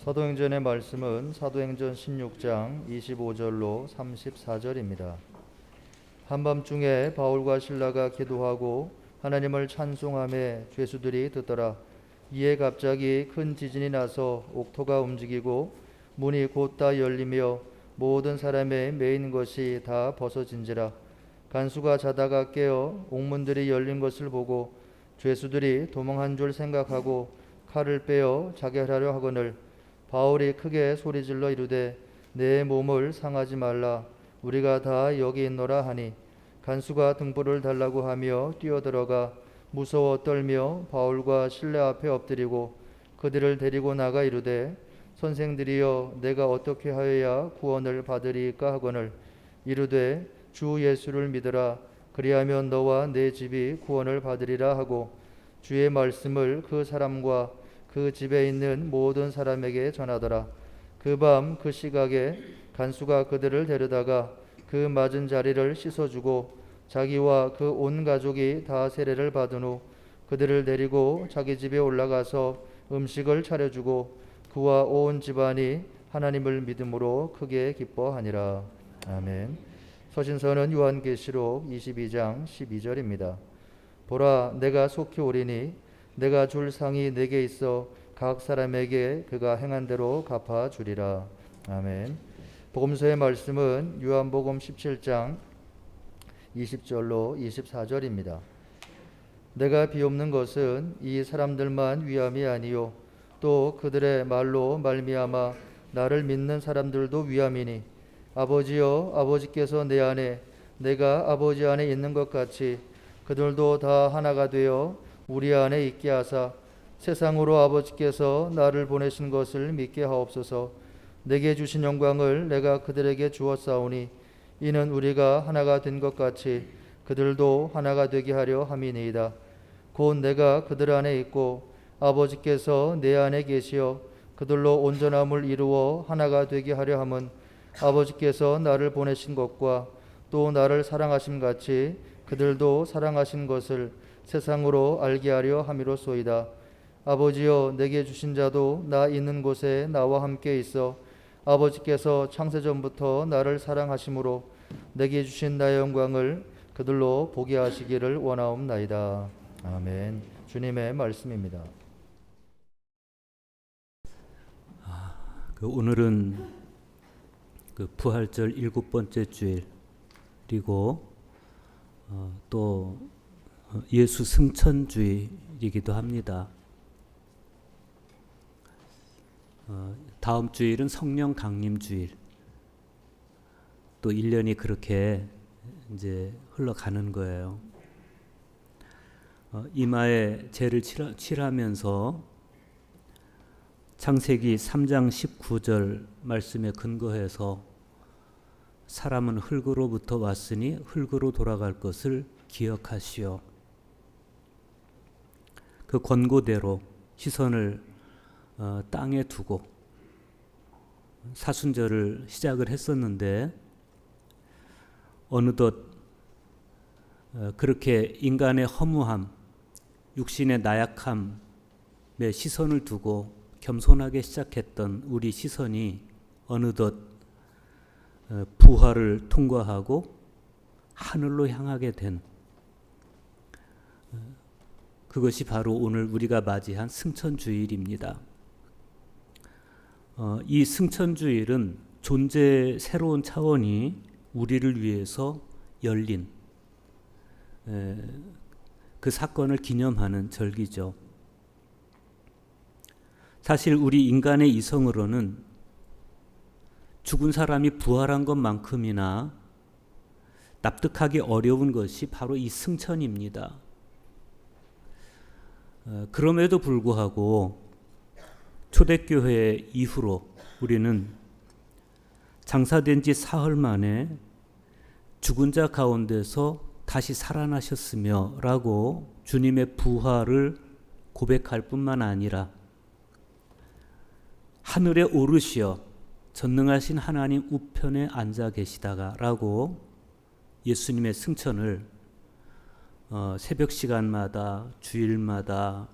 사도행전의 말씀은 사도행전 16장 25절로 34절입니다. 한밤중에 바울과 실라가 기도하고 하나님을 찬송하며 죄수들이 듣더라. 이에 갑자기 큰 지진이 나서 옥토가 움직이고 문이 곧다 열리며 모든 사람의 매인 것이 다 벗어진지라. 간수가 자다가 깨어 옥문들이 열린 것을 보고 죄수들이 도망한 줄 생각하고 칼을 빼어 자결하려 하거늘 바울이 크게 소리질러 이르되 내 몸을 상하지 말라. 우리가 다 여기 있노라 하니 간수가 등불을 달라고 하며 뛰어들어가 무서워 떨며 바울과 실내 앞에 엎드리고 그들을 데리고 나가 이르되 선생들이여 내가 어떻게 하여야 구원을 받으리까 하거늘 이르되 주 예수를 믿으라. 그리하면 너와 내 집이 구원을 받으리라 하고 주의 말씀을 그 사람과 그 집에 있는 모든 사람에게 전하더라. 그 밤 그 시각에 간수가 그들을 데려다가 그 맞은 자리를 씻어주고 자기와 그 온 가족이 다 세례를 받은 후 그들을 데리고 자기 집에 올라가서 음식을 차려주고 그와 온 집안이 하나님을 믿음으로 크게 기뻐하니라. 아멘. 서신서는 요한계시록 22장 12절입니다. 보라 내가 속히 오리니 내가 줄 상이 내게 있어 각 사람에게 그가 행한 대로 갚아주리라. 아멘. 복음서의 말씀은 요한복음 17장 20절로 24절입니다. 내가 비옵는 것은 이 사람들만 위함이 아니요 또 그들의 말로 말미암아 나를 믿는 사람들도 위함이니 아버지여 아버지께서 내 안에 내가 아버지 안에 있는 것 같이 그들도 다 하나가 되어 우리 안에 있게 하사 세상으로 아버지께서 나를 보내신 것을 믿게 하옵소서. 내게 주신 영광을 내가 그들에게 주었사오니 이는 우리가 하나가 된 것 같이 그들도 하나가 되게 하려 함이니이다. 곧 내가 그들 안에 있고 아버지께서 내 안에 계시어 그들로 온전함을 이루어 하나가 되게 하려 함은 아버지께서 나를 보내신 것과 또 나를 사랑하심 같이 그들도 사랑하신 것을 세상으로 알게 하려 함이로소이다. 아버지여 내게 주신 자도 나 있는 곳에 나와 함께 있어 아버지께서 창세전부터 나를 사랑하심으로 내게 주신 나의 영광을 그들로 보게 하시기를 원하옵나이다. 아멘. 주님의 말씀입니다. 오늘은 부활절 7번째 주일 그리고 또 예수 승천주일이기도 합니다. 다음 주일은 성령 강림 주일. 또 1년이 그렇게 이제 흘러가는 거예요. 이마에 죄를 칠하면서 창세기 3장 19절 말씀에 근거해서 사람은 흙으로부터 왔으니 흙으로 돌아갈 것을 기억하시오. 그 권고대로 시선을 땅에 두고 사순절을 시작을 했었는데 어느덧 그렇게 인간의 허무함, 육신의 나약함에 시선을 두고 겸손하게 시작했던 우리 시선이 어느덧 부활을 통과하고 하늘로 향하게 된 그것이 바로 오늘 우리가 맞이한 승천주일입니다. 이 승천주일은 존재의 새로운 차원이 우리를 위해서 열린 그 사건을 기념하는 절기죠. 사실 우리 인간의 이성으로는 죽은 사람이 부활한 것만큼이나 납득하기 어려운 것이 바로 이 승천입니다. 그럼에도 불구하고 초대교회 이후로 우리는 장사된 지 사흘 만에 죽은 자 가운데서 다시 살아나셨으며 라고 주님의 부활을 고백할 뿐만 아니라 하늘에 오르시어 전능하신 하나님 우편에 앉아 계시다가 라고 예수님의 승천을 새벽 시간마다 주일마다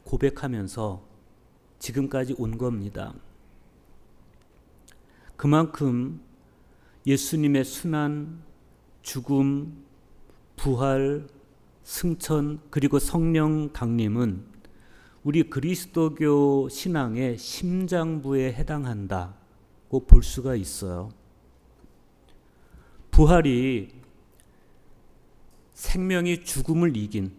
고백하면서 지금까지 온 겁니다. 그만큼 예수님의 순환, 죽음, 부활, 승천 그리고 성령 강림은 우리 그리스도교 신앙의 심장부에 해당한다고 볼 수가 있어요. 부활이 생명이 죽음을 이긴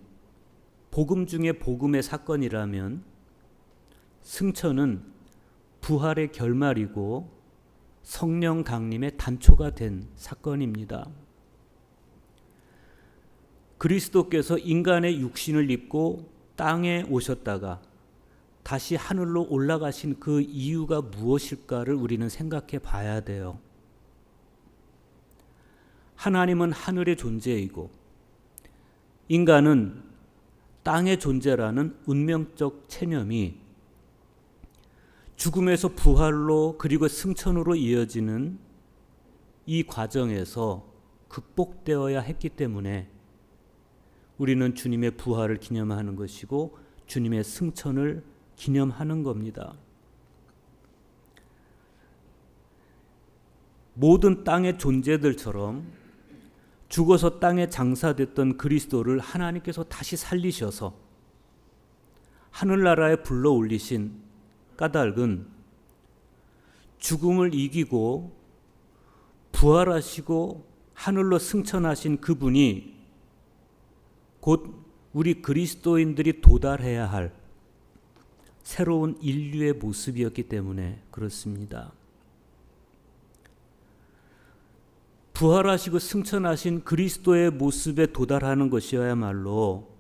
복음 중에 복음의 사건이라면 승천은 부활의 결말이고 성령 강림의 단초가 된 사건입니다. 그리스도께서 인간의 육신을 입고 땅에 오셨다가 다시 하늘로 올라가신 그 이유가 무엇일까를 우리는 생각해 봐야 돼요. 하나님은 하늘의 존재이고 인간은 땅의 존재라는 운명적 체념이 죽음에서 부활로 그리고 승천으로 이어지는 이 과정에서 극복되어야 했기 때문에 우리는 주님의 부활을 기념하는 것이고 주님의 승천을 기념하는 겁니다. 모든 땅의 존재들처럼 죽어서 땅에 장사됐던 그리스도를 하나님께서 다시 살리셔서 하늘나라에 불러 올리신 까닭은 죽음을 이기고 부활하시고 하늘로 승천하신 그분이 곧 우리 그리스도인들이 도달해야 할 새로운 인류의 모습이었기 때문에 그렇습니다. 부활하시고 승천하신 그리스도의 모습에 도달하는 것이어야말로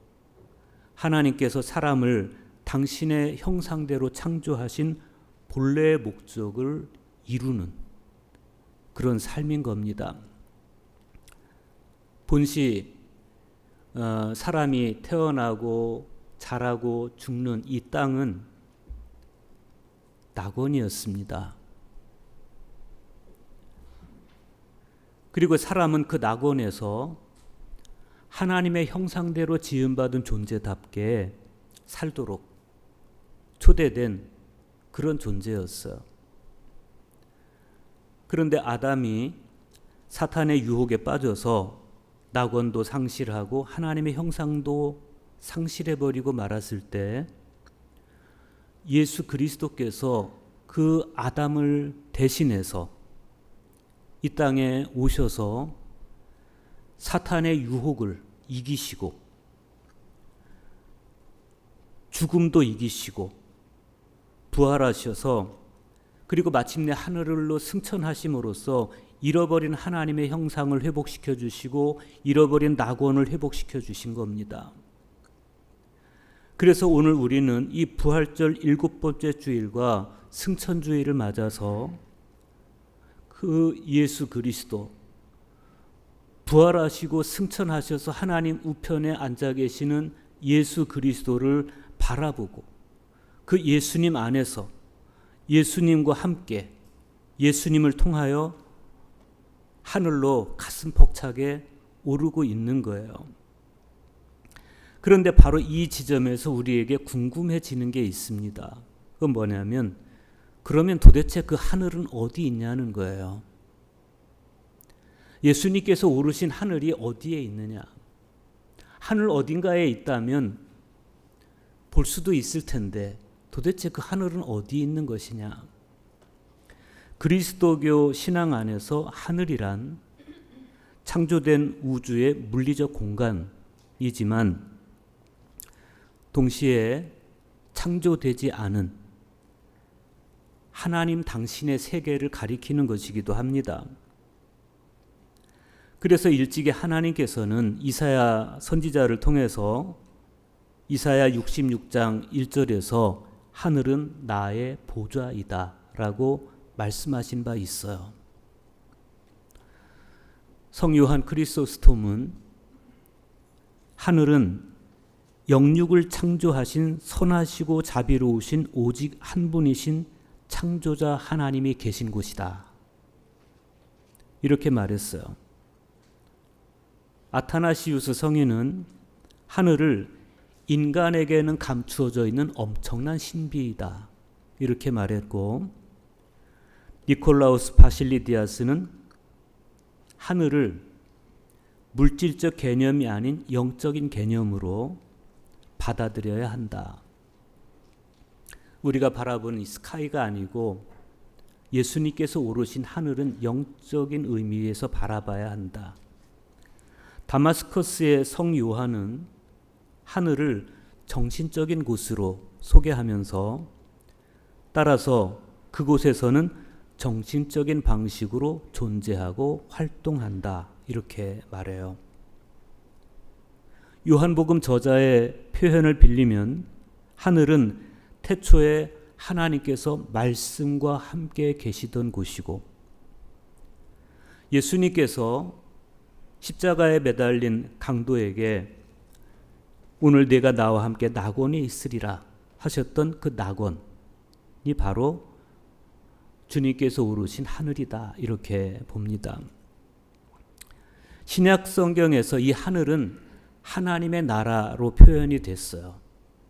하나님께서 사람을 당신의 형상대로 창조하신 본래의 목적을 이루는 그런 삶인 겁니다. 본시 사람이 태어나고 자라고 죽는 이 땅은 낙원이었습니다. 그리고 사람은 그 낙원에서 하나님의 형상대로 지음받은 존재답게 살도록 초대된 그런 존재였어요. 그런데 아담이 사탄의 유혹에 빠져서 낙원도 상실하고 하나님의 형상도 상실해버리고 말았을 때 예수 그리스도께서 그 아담을 대신해서 이 땅에 오셔서 사탄의 유혹을 이기시고 죽음도 이기시고 부활하셔서 그리고 마침내 하늘로 승천하심으로써 잃어버린 하나님의 형상을 회복시켜 주시고 잃어버린 낙원을 회복시켜 주신 겁니다. 그래서 오늘 우리는 이 부활절 7번째 주일과 승천주일을 맞아서 그 예수 그리스도 부활하시고 승천하셔서 하나님 우편에 앉아 계시는 예수 그리스도를 바라보고 그 예수님 안에서 예수님과 함께 예수님을 통하여 하늘로 가슴 벅차게 오르고 있는 거예요. 그런데 바로 이 지점에서 우리에게 궁금해지는 게 있습니다. 그건 뭐냐면 그러면 도대체 그 하늘은 어디 있냐는 거예요. 예수님께서 오르신 하늘이 어디에 있느냐? 하늘 어딘가에 있다면 볼 수도 있을 텐데 도대체 그 하늘은 어디 있는 것이냐? 그리스도교 신앙 안에서 하늘이란 창조된 우주의 물리적 공간이지만 동시에 창조되지 않은 하나님 당신의 세계를 가리키는 것이기도 합니다. 그래서 일찍이 하나님께서는 이사야 선지자를 통해서 이사야 66장 1절에서 하늘은 나의 보좌이다 라고 말씀하신 바 있어요. 성요한 크리소스톰은 하늘은 영육을 창조하신 선하시고 자비로우신 오직 한 분이신 창조자 하나님이 계신 곳이다. 이렇게 말했어요. 아타나시우스 성인은 하늘을 인간에게는 감추어져 있는 엄청난 신비이다. 이렇게 말했고 니콜라우스 바실리디아스는 하늘을 물질적 개념이 아닌 영적인 개념으로 받아들여야 한다. 우리가 바라보는 이 스카이가 아니고 예수님께서 오르신 하늘은 영적인 의미에서 바라봐야 한다. 다마스커스의 성 요한은 하늘을 정신적인 곳으로 소개하면서 따라서 그곳에서는 정신적인 방식으로 존재하고 활동한다. 이렇게 말해요. 요한복음 저자의 표현을 빌리면 하늘은 태초에 하나님께서 말씀과 함께 계시던 곳이고 예수님께서 십자가에 매달린 강도에게 오늘 네가 나와 함께 낙원에 있으리라 하셨던 그 낙원이 바로 주님께서 오르신 하늘이다. 이렇게 봅니다. 신약 성경에서 이 하늘은 하나님의 나라로 표현이 됐어요.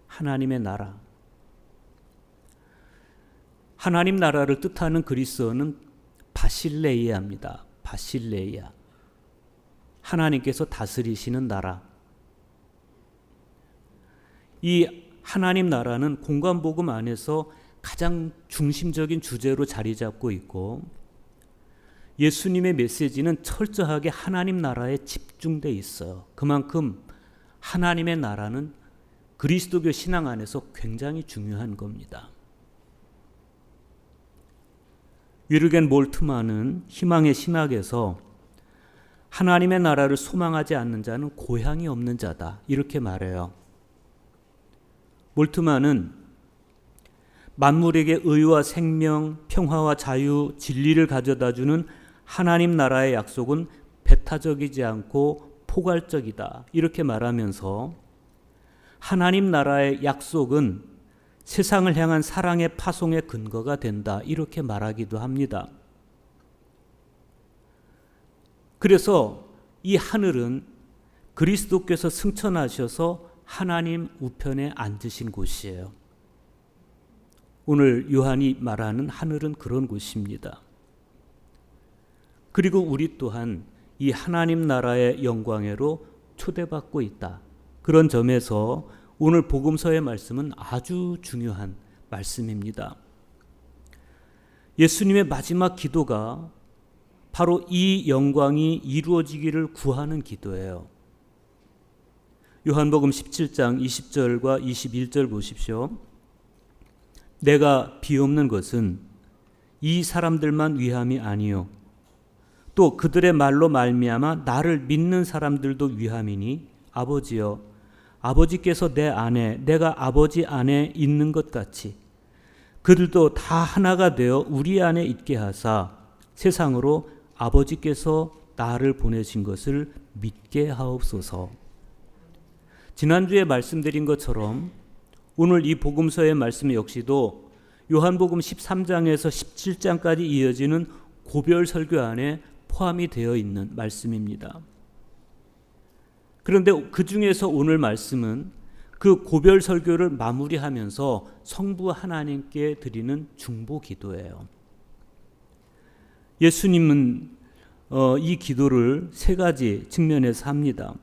하나님의 나라. 하나님 나라를 뜻하는 그리스어는 바실레이아입니다. 바실레이아. 하나님께서 다스리시는 나라. 이 하나님 나라는 공관복음 안에서 가장 중심적인 주제로 자리 잡고 있고 예수님의 메시지는 철저하게 하나님 나라에 집중돼 있어요. 그만큼 하나님의 나라는 그리스도교 신앙 안에서 굉장히 중요한 겁니다. 위르겐 몰트만은 희망의 신학에서 하나님의 나라를 소망하지 않는 자는 고향이 없는 자다. 이렇게 말해요. 몰트만은 만물에게 의와 생명, 평화와 자유, 진리를 가져다주는 하나님 나라의 약속은 배타적이지 않고 포괄적이다. 이렇게 말하면서 하나님 나라의 약속은 세상을 향한 사랑의 파송의 근거가 된다. 이렇게 말하기도 합니다. 그래서 이 하늘은 그리스도께서 승천하셔서 하나님 우편에 앉으신 곳이에요. 오늘 요한이 말하는 하늘은 그런 곳입니다. 그리고 우리 또한 이 하나님 나라의 영광으로 초대받고 있다. 그런 점에서 오늘 복음서의 말씀은 아주 중요한 말씀입니다. 예수님의 마지막 기도가 바로 이 영광이 이루어지기를 구하는 기도예요. 요한복음 17장 20절과 21절 보십시오. 내가 비옵는 것은 이 사람들만 위함이 아니요 또 그들의 말로 말미암아 나를 믿는 사람들도 위함이니 아버지여 아버지께서 내 안에 내가 아버지 안에 있는 것 같이 그들도 다 하나가 되어 우리 안에 있게 하사 세상으로 아버지께서 나를 보내신 것을 믿게 하옵소서. 지난주에 말씀드린 것처럼 오늘 이 복음서의 말씀 역시도 요한복음 13장에서 17장까지 이어지는 고별 설교 안에 포함이 되어 있는 말씀입니다. 그런데 그 중에서 오늘 말씀은 그 고별 설교를 마무리하면서 성부 하나님께 드리는 중보 기도예요. 예수님은 이 기도를 세 가지 측면에서 합니다.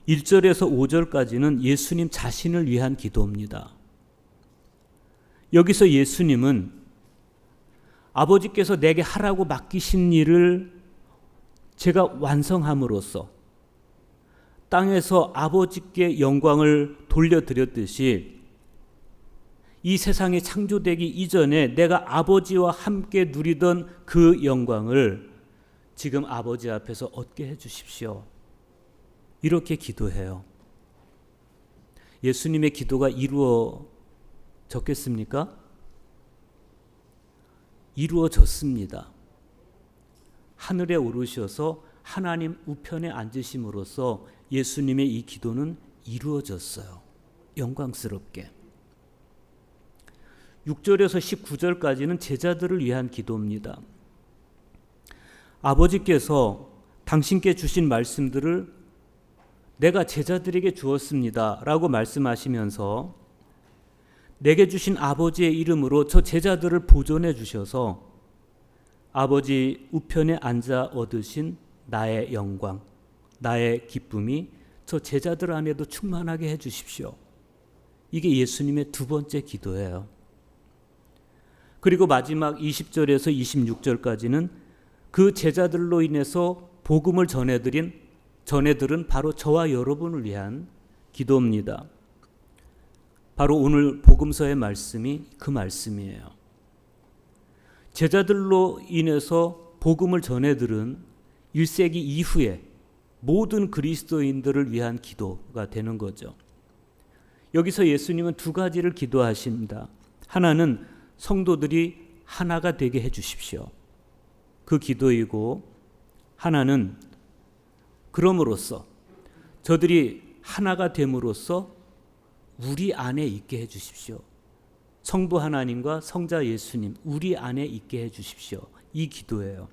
1절에서 5절까지는 예수님 자신을 위한 기도입니다. 여기서 예수님은 아버지께서 내게 하라고 맡기신 일을 제가 완성함으로써 땅에서 아버지께 영광을 돌려드렸듯이 이 세상이 창조되기 이전에 내가 아버지와 함께 누리던 그 영광을 지금 아버지 앞에서 얻게 해주십시오. 이렇게 기도해요. 예수님의 기도가 이루어졌겠습니까? 이루어졌습니다. 하늘에 오르셔서 하나님 우편에 앉으심으로써 예수님의 이 기도는 이루어졌어요. 영광스럽게. 6절에서 19절까지는 제자들을 위한 기도입니다. 아버지께서 당신께 주신 말씀들을 내가 제자들에게 주었습니다 라고 말씀하시면서 내게 주신 아버지의 이름으로 저 제자들을 보존해 주셔서 아버지 우편에 앉아 얻으신 나의 영광, 나의 기쁨이 저 제자들 안에도 충만하게 해 주십시오. 이게 예수님의 두 번째 기도예요. 그리고 마지막 20절에서 26절까지는 그 제자들로 인해서 복음을 전해들은 바로 저와 여러분을 위한 기도입니다. 바로 오늘 복음서의 말씀이 그 말씀이에요. 제자들로 인해서 복음을 전해들은 1세기 이후에 모든 그리스도인들을 위한 기도가 되는 거죠. 여기서 예수님은 두 가지를 기도하십니다. 하나는 성도들이 하나가 되게 해 주십시오. 그 기도이고, 하나는 그럼으로써 저들이 하나가 됨으로써 우리 안에 있게 해 주십시오. 성부 하나님과 성자 예수님 우리 안에 있게 해 주십시오. 이 기도예요.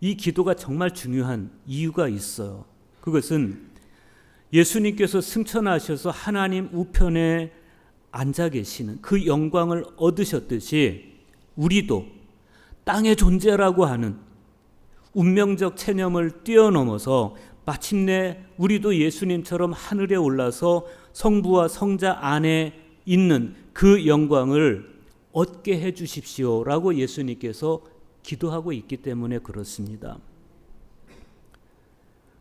이 기도가 정말 중요한 이유가 있어요. 그것은 예수님께서 승천하셔서 하나님 우편에 앉아 계시는 그 영광을 얻으셨듯이 우리도 땅의 존재라고 하는 운명적 체념을 뛰어넘어서 마침내 우리도 예수님처럼 하늘에 올라서 성부와 성자 안에 있는 그 영광을 얻게 해 주십시오라고 예수님께서 기도하고 있기 때문에 그렇습니다.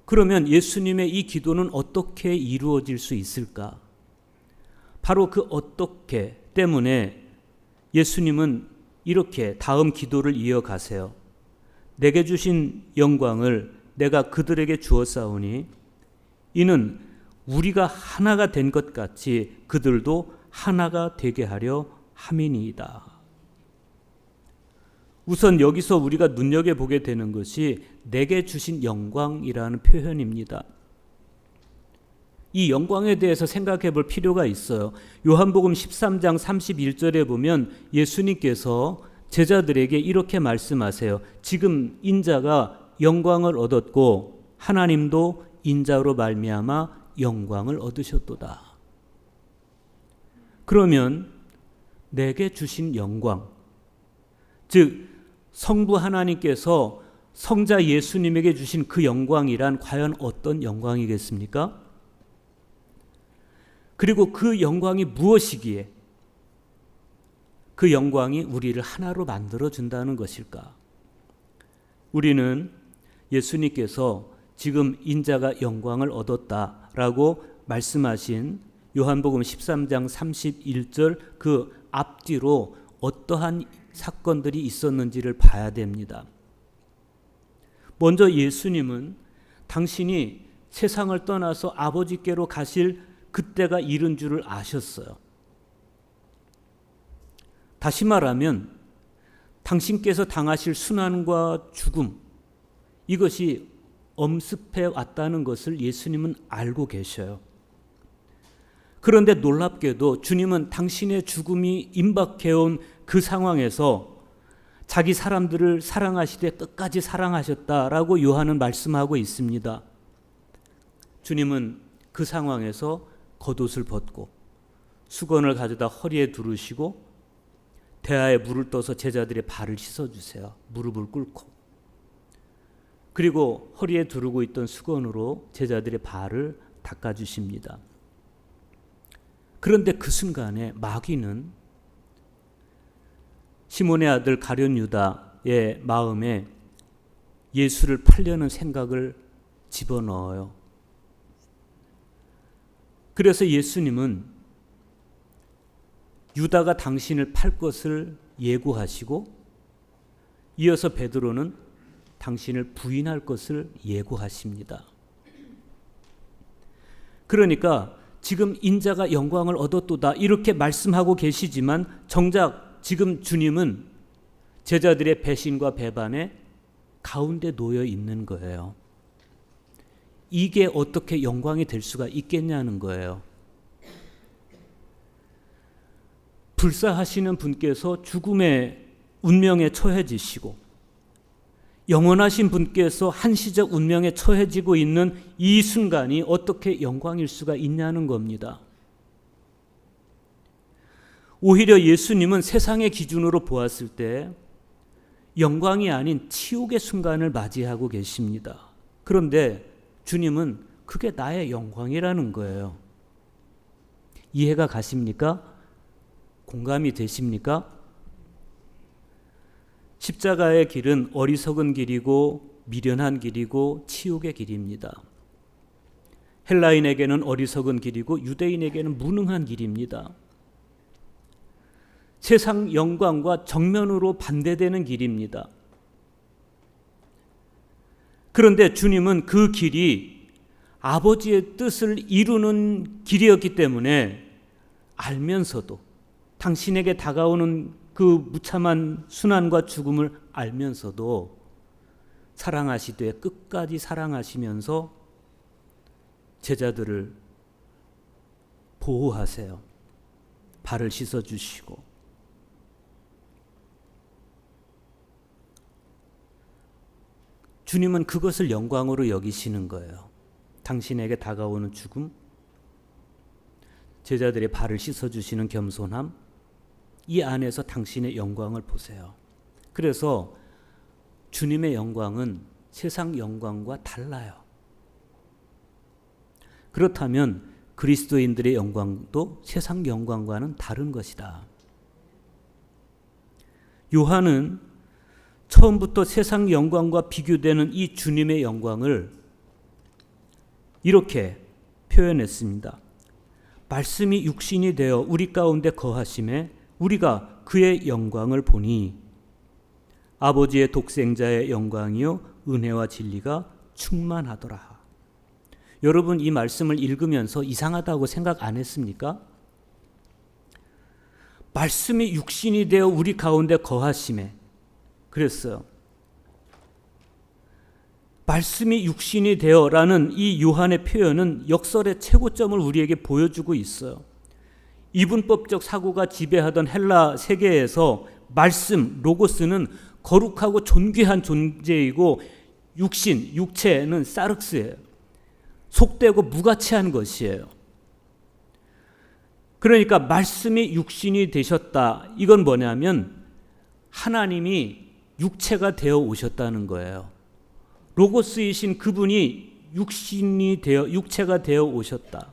그러면 예수님의 이 기도는 어떻게 이루어질 수 있을까? 바로 그 어떻게 때문에 예수님은 이렇게 다음 기도를 이어가세요. 내게 주신 영광을 내가 그들에게 주었사오니 이는 우리가 하나가 된 것 같이 그들도 하나가 되게 하려 함이니이다. 우선 여기서 우리가 눈여겨보게 되는 것이 내게 주신 영광이라는 표현입니다. 이 영광에 대해서 생각해 볼 필요가 있어요. 요한복음 13장 31절에 보면 예수님께서 제자들에게 이렇게 말씀하세요. 지금 인자가 영광을 얻었고 하나님도 인자로 말미암아 영광을 얻으셨도다. 그러면 내게 주신 영광, 즉 성부 하나님께서 성자 예수님에게 주신 그 영광이란 과연 어떤 영광이겠습니까? 그리고 그 영광이 무엇이기에 그 영광이 우리를 하나로 만들어준다는 것일까? 우리는 예수님께서 지금 인자가 영광을 얻었다라고 말씀하신 요한복음 13장 31절 그 앞뒤로 어떠한 사건들이 있었는지를 봐야 됩니다. 먼저 예수님은 당신이 세상을 떠나서 아버지께로 가실 그때가 이른 줄을 아셨어요. 다시 말하면 당신께서 당하실 순환과 죽음, 이것이 엄습해 왔다는 것을 예수님은 알고 계셔요. 그런데 놀랍게도 주님은 당신의 죽음이 임박해온 그 상황에서 자기 사람들을 사랑하시되 끝까지 사랑하셨다라고 요한은 말씀하고 있습니다. 주님은 그 상황에서 겉옷을 벗고 수건을 가져다 허리에 두르시고 대야에 물을 떠서 제자들의 발을 씻어주세요. 무릎을 꿇고. 그리고 허리에 두르고 있던 수건으로 제자들의 발을 닦아주십니다. 그런데 그 순간에 마귀는 시몬의 아들 가룟 유다의 마음에 예수를 팔려는 생각을 집어넣어요. 그래서 예수님은 유다가 당신을 팔 것을 예고하시고 이어서 베드로는 당신을 부인할 것을 예고하십니다. 그러니까 지금 인자가 영광을 얻었도다 이렇게 말씀하고 계시지만 정작 지금 주님은 제자들의 배신과 배반에 가운데 놓여 있는 거예요. 이게 어떻게 영광이 될 수가 있겠냐는 거예요. 불사하시는 분께서 죽음의 운명에 처해지시고 영원하신 분께서 한시적 운명에 처해지고 있는 이 순간이 어떻게 영광일 수가 있냐는 겁니다. 오히려 예수님은 세상의 기준으로 보았을 때 영광이 아닌 치욕의 순간을 맞이하고 계십니다. 그런데 주님은 그게 나의 영광이라는 거예요. 이해가 가십니까? 공감이 되십니까? 십자가의 길은 어리석은 길이고 미련한 길이고 치욕의 길입니다. 헬라인에게는 어리석은 길이고 유대인에게는 무능한 길입니다. 세상 영광과 정면으로 반대되는 길입니다. 그런데 주님은 그 길이 아버지의 뜻을 이루는 길이었기 때문에 알면서도 당신에게 다가오는 그 무참한 순환과 죽음을 알면서도 사랑하시되 끝까지 사랑하시면서 제자들을 보호하세요. 발을 씻어주시고. 주님은 그것을 영광으로 여기시는 거예요. 당신에게 다가오는 죽음, 제자들의 발을 씻어주시는 겸손함, 이 안에서 당신의 영광을 보세요. 그래서 주님의 영광은 세상 영광과 달라요. 그렇다면 그리스도인들의 영광도 세상 영광과는 다른 것이다. 요한은 처음부터 세상 영광과 비교되는 이 주님의 영광을 이렇게 표현했습니다. 말씀이 육신이 되어 우리 가운데 거하심에 우리가 그의 영광을 보니 아버지의 독생자의 영광이요 은혜와 진리가 충만하더라. 여러분 이 말씀을 읽으면서 이상하다고 생각 안 했습니까? 말씀이 육신이 되어 우리 가운데 거하심에 그랬어요. 말씀이 육신이 되어라는 이 요한의 표현은 역설의 최고점을 우리에게 보여주고 있어요. 이분법적 사고가 지배하던 헬라 세계에서 말씀, 로고스는 거룩하고 존귀한 존재이고 육신, 육체는 사르스예요. 속되고 무가치한 것이에요. 그러니까 말씀이 육신이 되셨다. 이건 뭐냐면 하나님이 육체가 되어 오셨다는 거예요. 로고스이신 그분이 육체가 되어 오셨다.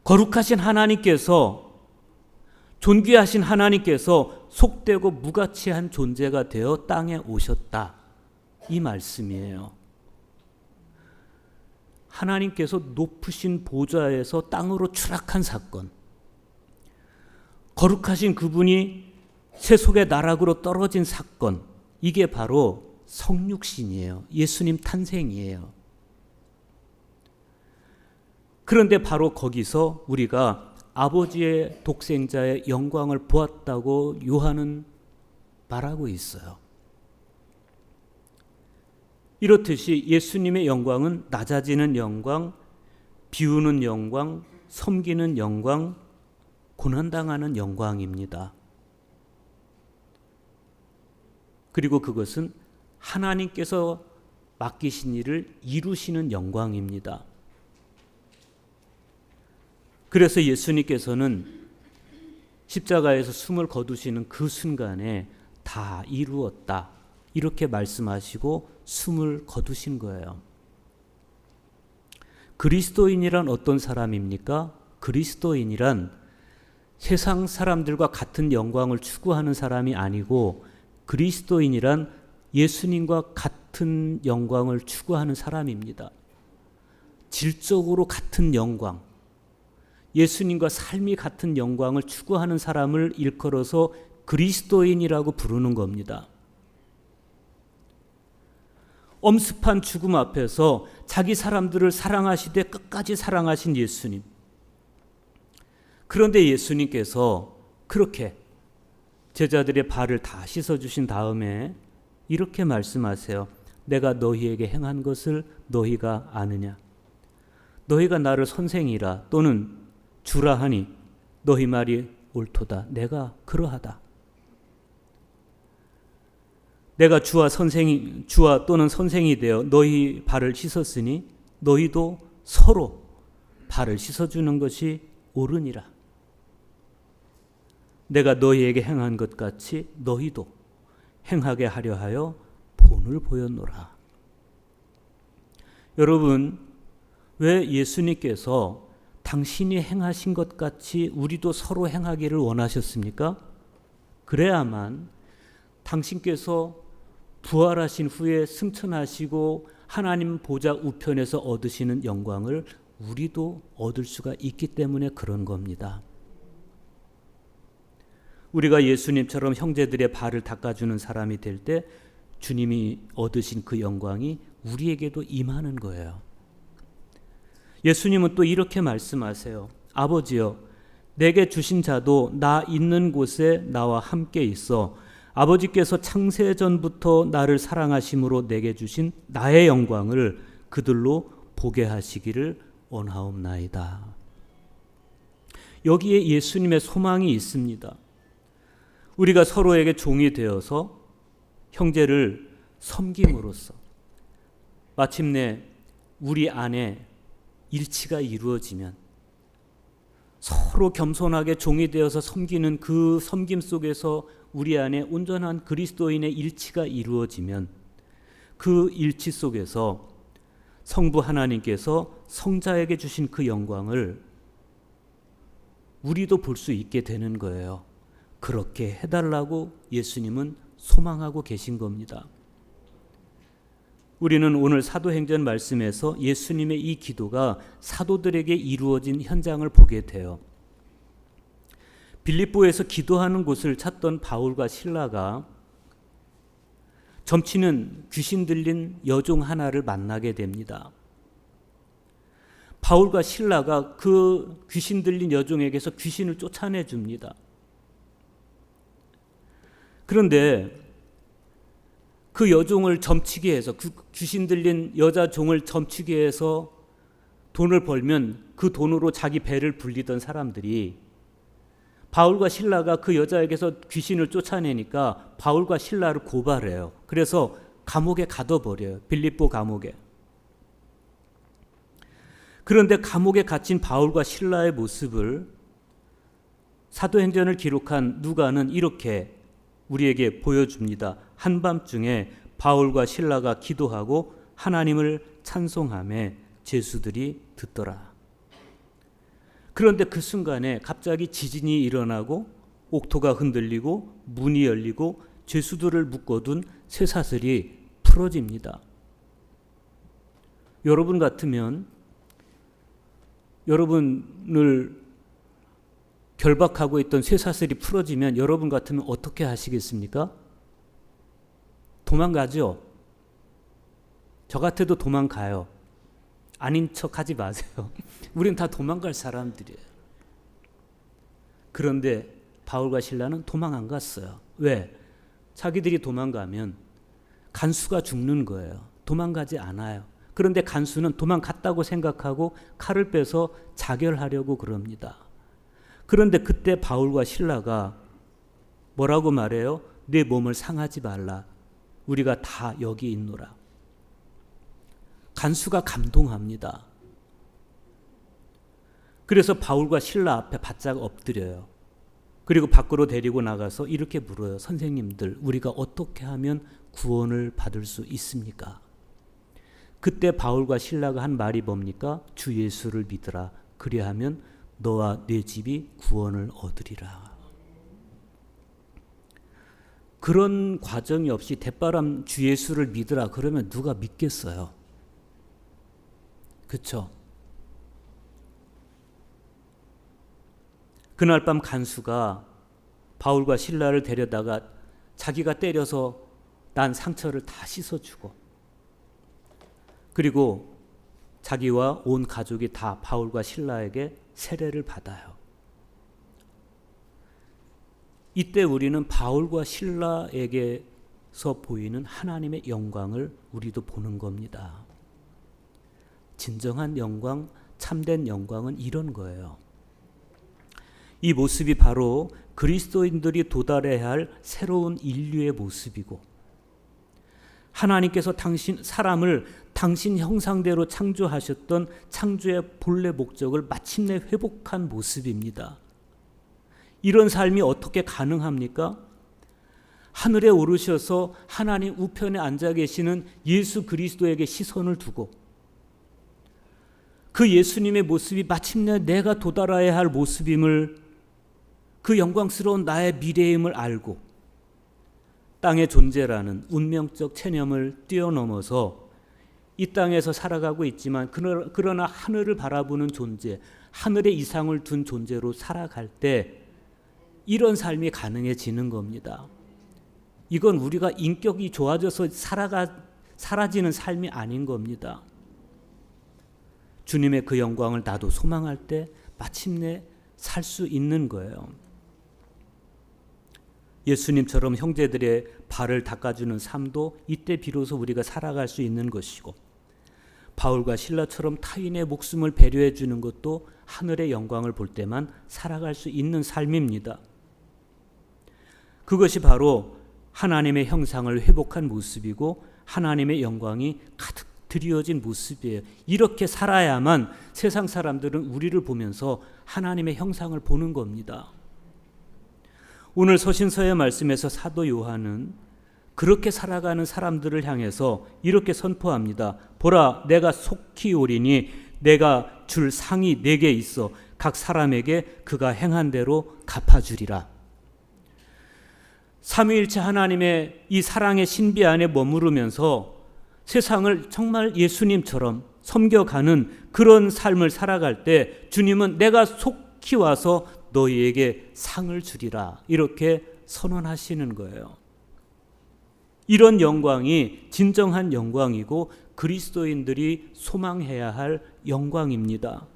거룩하신 하나님께서, 존귀하신 하나님께서 속되고 무가치한 존재가 되어 땅에 오셨다. 이 말씀이에요. 하나님께서 높으신 보좌에서 땅으로 추락한 사건. 거룩하신 그분이 세속의 나락으로 떨어진 사건. 이게 바로 성육신이에요. 예수님 탄생이에요. 그런데 바로 거기서 우리가 아버지의 독생자의 영광을 보았다고 요한은 말하고 있어요. 이렇듯이 예수님의 영광은 낮아지는 영광, 비우는 영광, 섬기는 영광, 고난당하는 영광입니다. 그리고 그것은 하나님께서 맡기신 일을 이루시는 영광입니다. 그래서 예수님께서는 십자가에서 숨을 거두시는 그 순간에 다 이루었다. 이렇게 말씀하시고 숨을 거두신 거예요. 그리스도인이란 어떤 사람입니까? 그리스도인이란 세상 사람들과 같은 영광을 추구하는 사람이 아니고 그리스도인이란 예수님과 같은 영광을 추구하는 사람입니다. 질적으로 같은 영광, 예수님과 삶이 같은 영광을 추구하는 사람을 일컬어서 그리스도인이라고 부르는 겁니다. 엄습한 죽음 앞에서 자기 사람들을 사랑하시되 끝까지 사랑하신 예수님. 그런데 예수님께서 그렇게 제자들의 발을 다 씻어주신 다음에 이렇게 말씀하세요. 내가 너희에게 행한 것을 너희가 아느냐. 너희가 나를 선생이라 또는 주라 하니 너희 말이 옳도다. 내가 그러하다. 내가 주와 또는 선생이 되어 너희 발을 씻었으니 너희도 서로 발을 씻어주는 것이 옳으니라. 내가 너희에게 행한 것 같이 너희도 행하게 하려 하여 본을 보였노라. 여러분, 왜 예수님께서 당신이 행하신 것 같이 우리도 서로 행하기를 원하셨습니까? 그래야만 당신께서 부활하신 후에 승천하시고 하나님 보좌 우편에서 얻으시는 영광을 우리도 얻을 수가 있기 때문에 그런 겁니다. 우리가 예수님처럼 형제들의 발을 닦아주는 사람이 될 때 주님이 얻으신 그 영광이 우리에게도 임하는 거예요. 예수님은 또 이렇게 말씀하세요. 아버지여, 내게 주신 자도 나 있는 곳에 나와 함께 있어 아버지께서 창세전부터 나를 사랑하심으로 내게 주신 나의 영광을 그들로 보게 하시기를 원하옵나이다. 여기에 예수님의 소망이 있습니다. 우리가 서로에게 종이 되어서 형제를 섬김으로써 마침내 우리 안에 일치가 이루어지면, 서로 겸손하게 종이 되어서 섬기는 그 섬김 속에서 우리 안에 온전한 그리스도인의 일치가 이루어지면, 그 일치 속에서 성부 하나님께서 성자에게 주신 그 영광을 우리도 볼 수 있게 되는 거예요. 그렇게 해달라고 예수님은 소망하고 계신 겁니다. 우리는 오늘 사도행전 말씀에서 예수님의 이 기도가 사도들에게 이루어진 현장을 보게 돼요. 빌립보에서 기도하는 곳을 찾던 바울과 실라가 점치는 귀신 들린 여종 하나를 만나게 됩니다. 바울과 실라가 그 귀신 들린 여종에게서 귀신을 쫓아내 줍니다. 그런데 그 여종을 점치게 해서, 그 귀신 들린 여자 종을 점치게 해서 돈을 벌면 그 돈으로 자기 배를 불리던 사람들이 바울과 실라가 그 여자에게서 귀신을 쫓아내니까 바울과 실라를 고발해요. 그래서 감옥에 가둬버려요. 빌립보 감옥에. 그런데 감옥에 갇힌 바울과 실라의 모습을 사도행전을 기록한 누가는 이렇게 우리에게 보여줍니다. 한밤중에 바울과 실라가 기도하고 하나님을 찬송하며 제수들이 듣더라. 그런데 그 순간에 갑자기 지진이 일어나고 옥토가 흔들리고 문이 열리고 죄수들을 묶어둔 쇠사슬이 풀어집니다. 여러분 같으면, 여러분을 결박하고 있던 쇠사슬이 풀어지면 여러분 같으면 어떻게 하시겠습니까? 도망가죠. 저 같아도 도망가요. 아닌 척 하지 마세요. 우린 다 도망갈 사람들이에요. 그런데 바울과 실라는 도망 안 갔어요. 왜? 자기들이 도망가면 간수가 죽는 거예요. 도망가지 않아요. 그런데 간수는 도망갔다고 생각하고 칼을 빼서 자결하려고 그럽니다. 그런데 그때 바울과 실라가 뭐라고 말해요? 내 몸을 상하지 말라. 우리가 다 여기 있노라. 간수가 감동합니다. 그래서 바울과 실라 앞에 바짝 엎드려요. 그리고 밖으로 데리고 나가서 이렇게 물어요. 선생님들, 우리가 어떻게 하면 구원을 받을 수 있습니까? 그때 바울과 실라가 한 말이 뭡니까? 주 예수를 믿으라. 그리하면 너와 네 집이 구원을 얻으리라. 그런 과정이 없이 대바람 주 예수를 믿으라 그러면 누가 믿겠어요? 그렇죠? 그날 밤 간수가 바울과 실라를 데려다가 자기가 때려서 난 상처를 다 씻어주고, 그리고 자기와 온 가족이 다 바울과 실라에게 세례를 받아요. 이때 우리는 바울과 실라에게서 보이는 하나님의 영광을 우리도 보는 겁니다. 진정한 영광, 참된 영광은 이런 거예요. 이 모습이 바로 그리스도인들이 도달해야 할 새로운 인류의 모습이고, 하나님께서 사람을 당신 형상대로 창조하셨던 창조의 본래 목적을 마침내 회복한 모습입니다. 이런 삶이 어떻게 가능합니까? 하늘에 오르셔서 하나님 우편에 앉아 계시는 예수 그리스도에게 시선을 두고 그 예수님의 모습이 마침내 내가 도달해야 할 모습임을, 그 영광스러운 나의 미래임을 알고 땅의 존재라는 운명적 체념을 뛰어넘어서 이 땅에서 살아가고 있지만 그러나 하늘을 바라보는 존재, 하늘의 이상을 둔 존재로 살아갈 때 이런 삶이 가능해지는 겁니다. 이건 우리가 인격이 좋아져서 사라지는 삶이 아닌 겁니다. 주님의 그 영광을 나도 소망할 때 마침내 살 수 있는 거예요. 예수님처럼 형제들의 발을 닦아주는 삶도 이때 비로소 우리가 살아갈 수 있는 것이고, 바울과 실라처럼 타인의 목숨을 배려해 주는 것도 하늘의 영광을 볼 때만 살아갈 수 있는 삶입니다. 그것이 바로 하나님의 형상을 회복한 모습이고 하나님의 영광이 가득 드리워진 모습이에요. 이렇게 살아야만 세상 사람들은 우리를 보면서 하나님의 형상을 보는 겁니다. 오늘 서신서의 말씀에서 사도 요한은 그렇게 살아가는 사람들을 향해서 이렇게 선포합니다. 보라, 내가 속히 오리니 내가 줄 상이 내게 있어 각 사람에게 그가 행한 대로 갚아주리라. 삼위일체 하나님의 이 사랑의 신비 안에 머무르면서 세상을 정말 예수님처럼 섬겨가는 그런 삶을 살아갈 때 주님은 내가 속히 와서 너희에게 상을 주리라, 이렇게 선언하시는 거예요. 이런 영광이 진정한 영광이고 그리스도인들이 소망해야 할 영광입니다.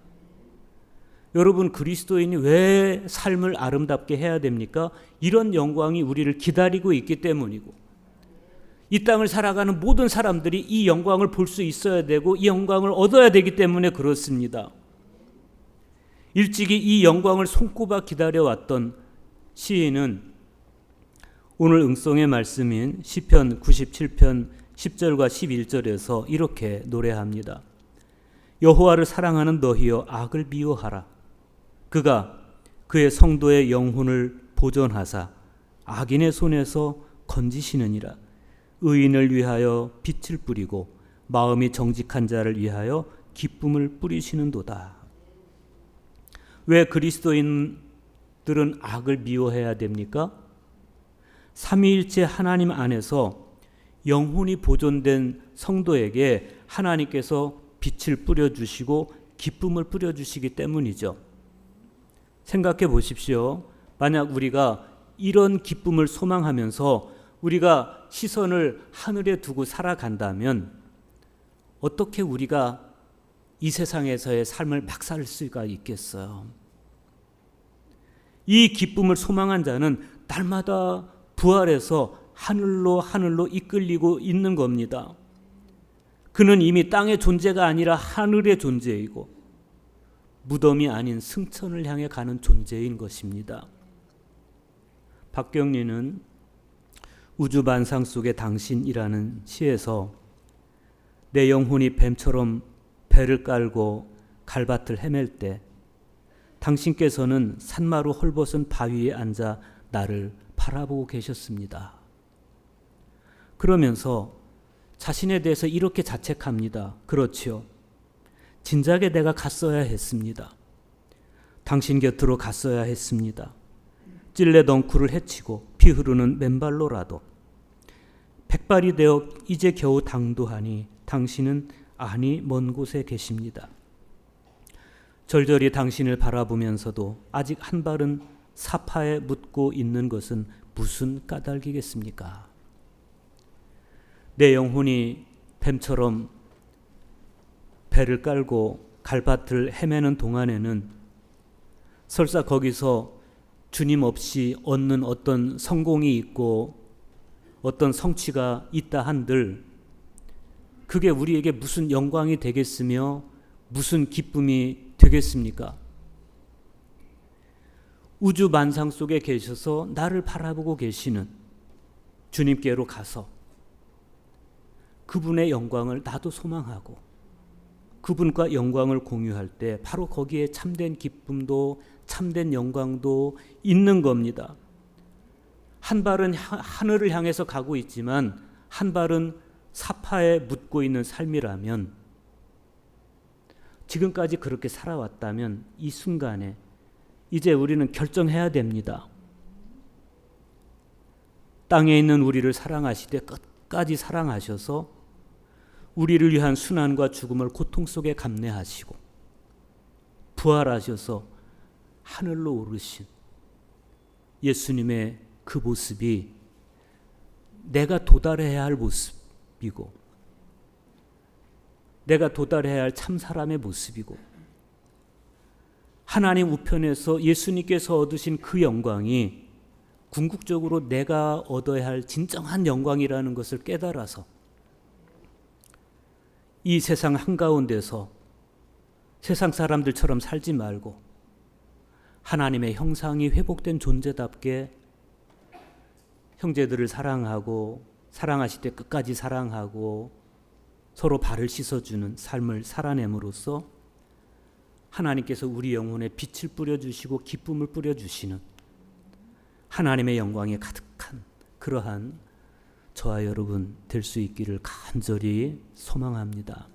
여러분, 그리스도인이 왜 삶을 아름답게 해야 됩니까? 이런 영광이 우리를 기다리고 있기 때문이고, 이 땅을 살아가는 모든 사람들이 이 영광을 볼 수 있어야 되고 이 영광을 얻어야 되기 때문에 그렇습니다. 일찍이 이 영광을 손꼽아 기다려왔던 시인은 오늘 응송의 말씀인 시편 97편 10절과 11절에서 이렇게 노래합니다. 여호와를 사랑하는 너희여 악을 미워하라. 그가 그의 성도의 영혼을 보존하사 악인의 손에서 건지시느니라. 의인을 위하여 빛을 뿌리고 마음이 정직한 자를 위하여 기쁨을 뿌리시는도다. 왜 그리스도인들은 악을 미워해야 됩니까? 삼위일체 하나님 안에서 영혼이 보존된 성도에게 하나님께서 빛을 뿌려주시고 기쁨을 뿌려주시기 때문이죠. 생각해 보십시오. 만약 우리가 이런 기쁨을 소망하면서 우리가 시선을 하늘에 두고 살아간다면 어떻게 우리가 이 세상에서의 삶을 막 살 수가 있겠어요? 이 기쁨을 소망한 자는 날마다 부활해서 하늘로 이끌리고 있는 겁니다. 그는 이미 땅의 존재가 아니라 하늘의 존재이고 무덤이 아닌 승천을 향해 가는 존재인 것입니다. 박경리는 우주반상 속의 당신이라는 시에서 내 영혼이 뱀처럼 배를 깔고 갈밭을 헤맬 때 당신께서는 산마루 헐벗은 바위에 앉아 나를 바라보고 계셨습니다. 그러면서 자신에 대해서 이렇게 자책합니다. 그렇지요. 진작에 내가 갔어야 했습니다. 당신 곁으로 갔어야 했습니다. 찔레 덩쿨을 헤치고 피 흐르는 맨발로라도 백발이 되어 이제 겨우 당도하니 당신은 아니 먼 곳에 계십니다. 절절히 당신을 바라보면서도 아직 한 발은 사파에 묻고 있는 것은 무슨 까닭이겠습니까? 내 영혼이 뱀처럼 배를 깔고 갈밭을 헤매는 동안에는 설사 거기서 주님 없이 얻는 어떤 성공이 있고 어떤 성취가 있다 한들 그게 우리에게 무슨 영광이 되겠으며 무슨 기쁨이 되겠습니까? 우주 만상 속에 계셔서 나를 바라보고 계시는 주님께로 가서 그분의 영광을 나도 소망하고 그분과 영광을 공유할 때 바로 거기에 참된 기쁨도 참된 영광도 있는 겁니다. 한 발은 하늘을 향해서 가고 있지만 한 발은 사파에 묻고 있는 삶이라면, 지금까지 그렇게 살아왔다면 이 순간에 이제 우리는 결정해야 됩니다. 땅에 있는 우리를 사랑하시되 끝까지 사랑하셔서 우리를 위한 순환과 죽음을 고통 속에 감내하시고 부활하셔서 하늘로 오르신 예수님의 그 모습이 내가 도달해야 할 모습이고, 내가 도달해야 할 참 사람의 모습이고, 하나님 우편에서 예수님께서 얻으신 그 영광이 궁극적으로 내가 얻어야 할 진정한 영광이라는 것을 깨달아서 이 세상 한가운데서 세상 사람들처럼 살지 말고 하나님의 형상이 회복된 존재답게 형제들을 사랑하고 사랑하실 때 끝까지 사랑하고 서로 발을 씻어주는 삶을 살아냄으로써 하나님께서 우리 영혼에 빛을 뿌려주시고 기쁨을 뿌려주시는 하나님의 영광이 가득한 그러한 저와 여러분 될 수 있기를 간절히 소망합니다.